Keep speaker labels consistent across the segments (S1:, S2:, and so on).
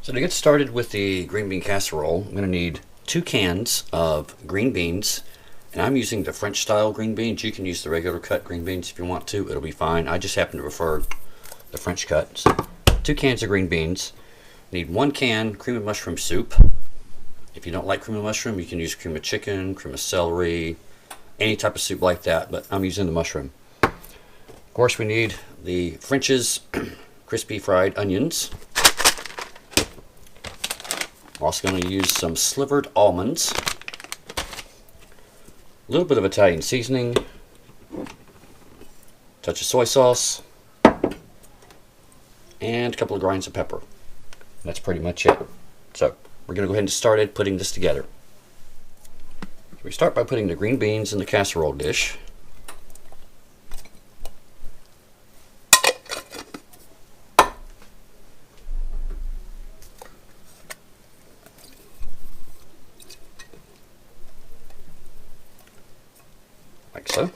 S1: So to get started with the green bean casserole, I'm going to need 2 cans of green beans, and I'm using the French style green beans. You can use the regular cut green beans if you want to, it'll be fine. I just happen to prefer the French cut. So 2 cans of green beans. Need 1 can cream of mushroom soup. If you don't like cream of mushroom, you can use cream of chicken, cream of celery, any type of soup like that, but I'm using the mushroom. Of course, we need the French's crispy fried onions. I'm also going to use some slivered almonds, a little bit of Italian seasoning, touch of soy sauce, and a couple of grinds of pepper. That's pretty much it. So we're going to go ahead and start putting this together. We start by putting the green beans in the casserole dish. Like so.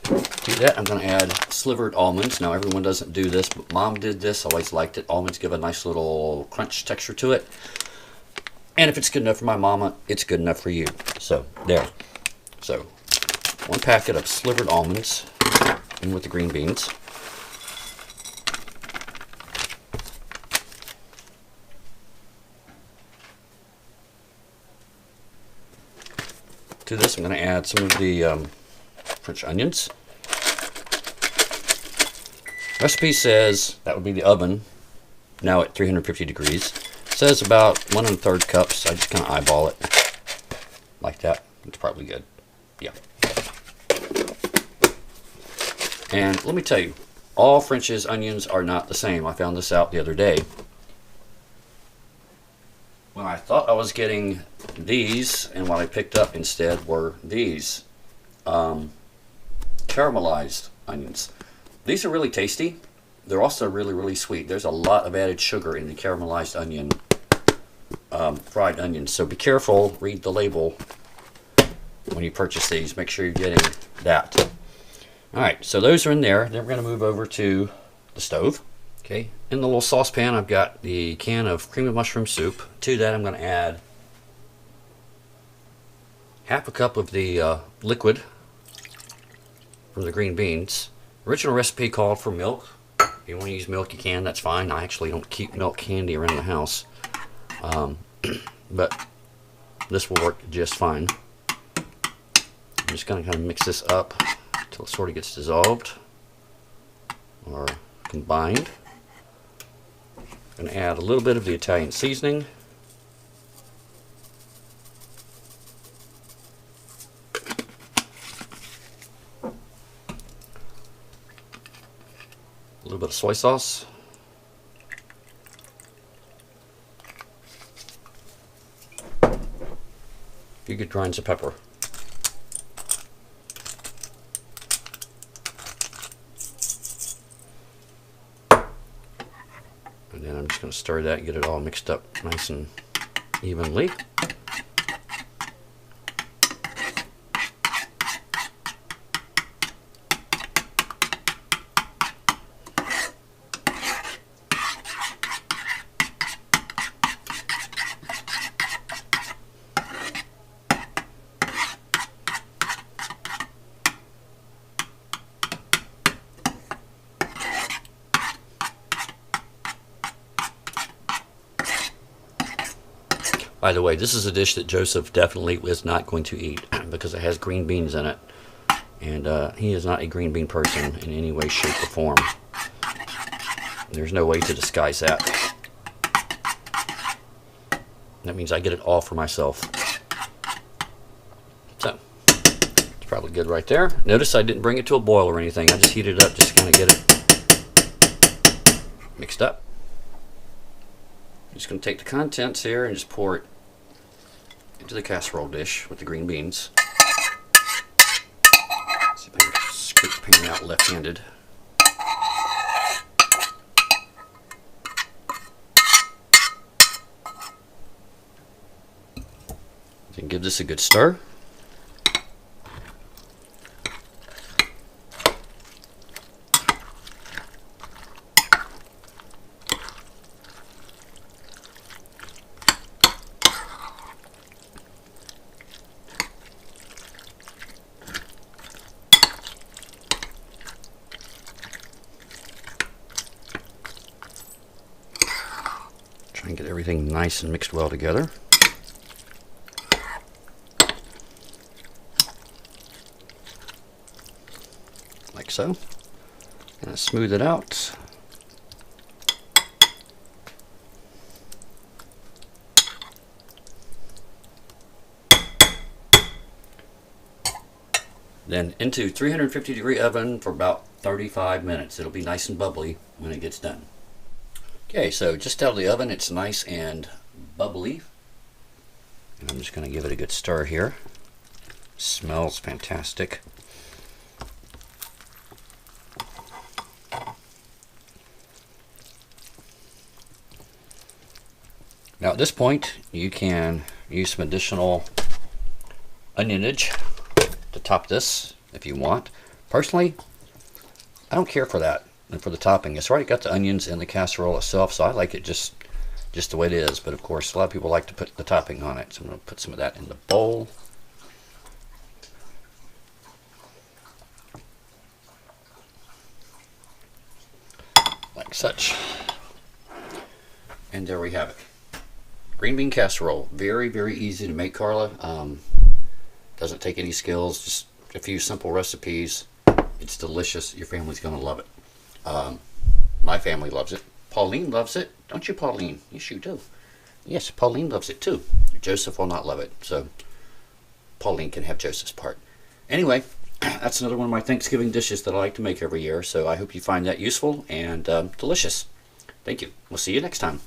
S1: To that, I'm going to add slivered almonds. Now, everyone doesn't do this, but Mom did this. I always liked it. Almonds give a nice little crunch texture to it. And if it's good enough for my mama, it's good enough for you. So, there. So, 1 packet of slivered almonds in with the green beans. To this, I'm going to add some of the French onions. Recipe says that would be the oven, now at 350 degrees. It says about 1 1/3 cups. I just kind of eyeball it like that. It's probably good. Yeah. And let me tell you, all French's onions are not the same. I found this out the other day. When I thought I was getting these, and what I picked up instead were these caramelized onions. These are really tasty. They're also really, really sweet. There's a lot of added sugar in the caramelized onion, fried onions. So be careful, read the label when you purchase these. Make sure you're getting that. Alright, so those are in there. Then we're going to move over to the stove. Okay, in the little saucepan, I've got the can of cream of mushroom soup. To that, I'm going to add half a cup of the liquid from the green beans. Original recipe called for milk. If you want to use milk, you can. That's fine. I actually don't keep milk candy around the house, but this will work just fine. I'm just going to kind of mix this up until it sort of gets dissolved or combined. I'm going to add a little bit of the Italian seasoning. A little bit of soy sauce. A few good grinds of pepper. And then I'm just going to stir that and get it all mixed up nice and evenly. By the way, this is a dish that Joseph definitely is not going to eat because it has green beans in it. And he is not a green bean person in any way, shape, or form. There's no way to disguise that. That means I get it all for myself. So, it's probably good right there. Notice I didn't bring it to a boil or anything. I just heated it up just to kind of get it mixed up. I'm just going to take the contents here and just pour it into the casserole dish with the green beans. See if I can scoop the pan out left-handed. Then give this a good stir. and get everything nice and mixed well together. Like so. And smooth it out. Then into 350-degree oven for about 35 minutes. It'll be nice and bubbly when it gets done. Okay, so just out of the oven, it's nice and bubbly. And I'm just going to give it a good stir here. Smells fantastic. Now at this point, you can use some additional onionage to top this if you want. Personally, I don't care for that and for the topping. It's already got the onions in the casserole itself, so I like it just the way it is. But of course, a lot of people like to put the topping on it, so I'm going to put some of that in the bowl. Like such. And there we have it. Green bean casserole. Very, very easy to make, Carla. Doesn't take any skills, just a few simple recipes. It's delicious. Your family's going to love it. My family loves it. Pauline loves it. Don't you, Pauline? Yes, you do. Yes, Pauline loves it too. Joseph will not love it, so Pauline can have Joseph's part. Anyway, that's another one of my Thanksgiving dishes that I like to make every year, so I hope you find that useful and delicious. Thank you. We'll see you next time.